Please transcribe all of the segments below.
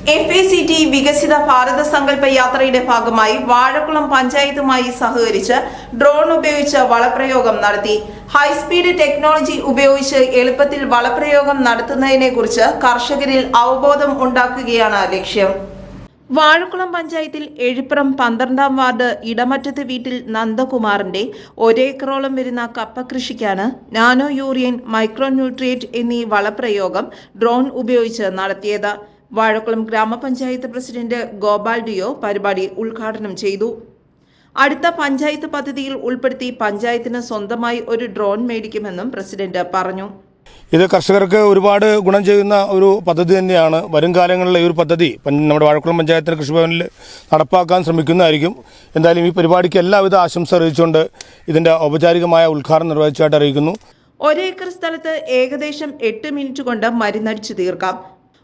FACT വികസിത ഭാരത സങ്കല്പ യാത്രയുടെ ഭാഗമായി വാഴക്കുളം പഞ്ചായത്തുമായി സഹകരിച്ച് ഡ്രോൺ ഉപയോഗിച്ച് വളപ്രയോഗം നടത്തി. ഹൈസ്പീഡ് ടെക്നോളജി ഉപയോഗിച്ച് എളുപ്പത്തിൽ വളപ്രയോഗം നടത്തുന്നതിനെക്കുറിച്ച് കർഷകരിൽ അവബോധം ഉണ്ടാക്കുകയാണ് ലക്ഷ്യം. വാഴക്കുളം പഞ്ചായത്തിൽ എഴുപ്പുറം 12-ാം വാർഡ് ഇടമറ്റത്ത് വീട്ടിൽ നന്ദകുമാറിന്റെ 1 ഏക്കറോളം വരുന്ന കപ്പ കൃഷിക്കാണ് നാനോ യൂറിയൻ, മൈക്രോ ന്യൂട്രിയന്റ് എന്നീ വളപ്രയോഗം ഡ്രോൺ ഉപയോഗിച്ച് നടത്തിയത്. വാഴക്കുളം ഗ്രാമപഞ്ചായത്ത് പ്രസിഡന്റ് ഗോപാൽ ഡിയോ പരിപാടി ഉദ്ഘാടനം ചെയ്തു. അടുത്ത പഞ്ചായത്ത് പദ്ധതിയിൽ ഉൾപ്പെടുത്തി പഞ്ചായത്തിന് സ്വന്തമായി ഒരു ഡ്രോൺ മേടിക്കുമെന്നും പ്രസിഡന്റ് പറഞ്ഞു. ഇത് കർഷകർക്ക് ഒരുപാട് ഗുണം ചെയ്യുന്ന ഒരു പദ്ധതി തന്നെയാണ്. വരും കാലങ്ങളിൽ ഈ ഒരു പദ്ധതി നമ്മുടെ വാഴക്കുളം പഞ്ചായത്തിന് കൃഷിഭവനിൽ നടപ്പാക്കാൻ ശ്രമിക്കുന്നതായിരിക്കും. എന്തായാലും ഈ പരിപാടിക്ക് എല്ലാവിധ ആശംസ അറിയിച്ചുകൊണ്ട് ഇതിന്റെ ഔപചാരികമായ ഉദ്ഘാടനം നിർവഹിച്ചതായിട്ട് അറിയിക്കുന്നു. 1 ഏക്കർ സ്ഥലത്ത് ഏകദേശം 8 മിനിറ്റ് കൊണ്ട് മരുന്നടിച്ചു തീർക്കാം.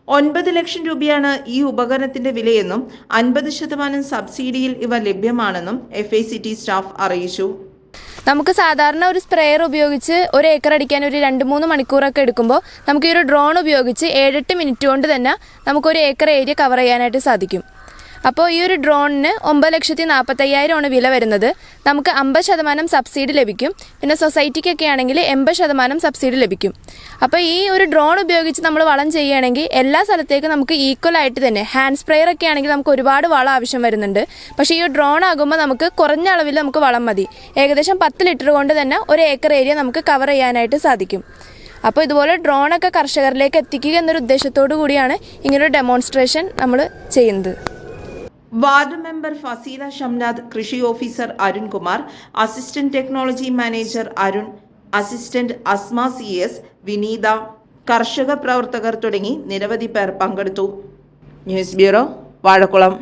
9 ലക്ഷം രൂപയാണ് ഈ ഉപകരണത്തിന്റെ വിലയെന്നും 50% സബ്സിഡിയിൽ ഇവ ലഭ്യമാണെന്നും FACT സ്റ്റാഫ് അറിയിച്ചു. നമുക്ക് സാധാരണ ഒരു സ്പ്രെയർ ഉപയോഗിച്ച് 1 ഏക്കർ അടിക്കാൻ ഒരു 2-3 മണിക്കൂറൊക്കെ എടുക്കുമ്പോൾ നമുക്ക് ഈ ഒരു ഡ്രോൺ ഉപയോഗിച്ച് 7-8 മിനിറ്റ് കൊണ്ട് തന്നെ നമുക്ക് 1 ഏക്കർ ഏരിയ കവർ ചെയ്യാനായിട്ട് സാധിക്കും. അപ്പോൾ ഈ ഒരു ഡ്രോണിന് 9,45,000 വില വരുന്നത്. നമുക്ക് 50% സബ്സിഡി ലഭിക്കും. പിന്നെ സൊസൈറ്റിക്കൊക്കെ ആണെങ്കിൽ 80% സബ്സിഡി ലഭിക്കും. അപ്പോൾ ഈ ഒരു ഡ്രോൺ ഉപയോഗിച്ച് നമ്മൾ വളം ചെയ്യുകയാണെങ്കിൽ എല്ലാ സ്ഥലത്തേക്കും നമുക്ക് ഈക്വലായിട്ട് തന്നെ, ഹാൻഡ് സ്പ്രെയർ ഒക്കെ ആണെങ്കിൽ നമുക്ക് ഒരുപാട് വളം ആവശ്യം വരുന്നുണ്ട്. പക്ഷേ ഈ ഡ്രോൺ ആകുമ്പോൾ നമുക്ക് കുറഞ്ഞ അളവിൽ നമുക്ക് വളം മതി. ഏകദേശം 10 ലിറ്റർ കൊണ്ട് തന്നെ 1 ഏക്കർ ഏരിയ നമുക്ക് കവർ ചെയ്യാനായിട്ട് സാധിക്കും. അപ്പോൾ ഇതുപോലെ ഡ്രോണൊക്കെ കർഷകരിലേക്ക് എത്തിക്കുക എന്നൊരു ഉദ്ദേശത്തോടു കൂടിയാണ് ഇങ്ങനൊരു ഡെമോൺസ്ട്രേഷൻ നമ്മൾ ചെയ്യുന്നത്. വാർഡ് മെമ്പർ ഫസീല ഷംനാഥ്, കൃഷി officer Arunkumar, assistant technology manager Arun, assistant Asma CS, Vineetha, കർഷക പ്രവർത്തകർ തുടങ്ങി നിരവധി പേർ പങ്കെടുത്തു. News bureau, Vazhakulam.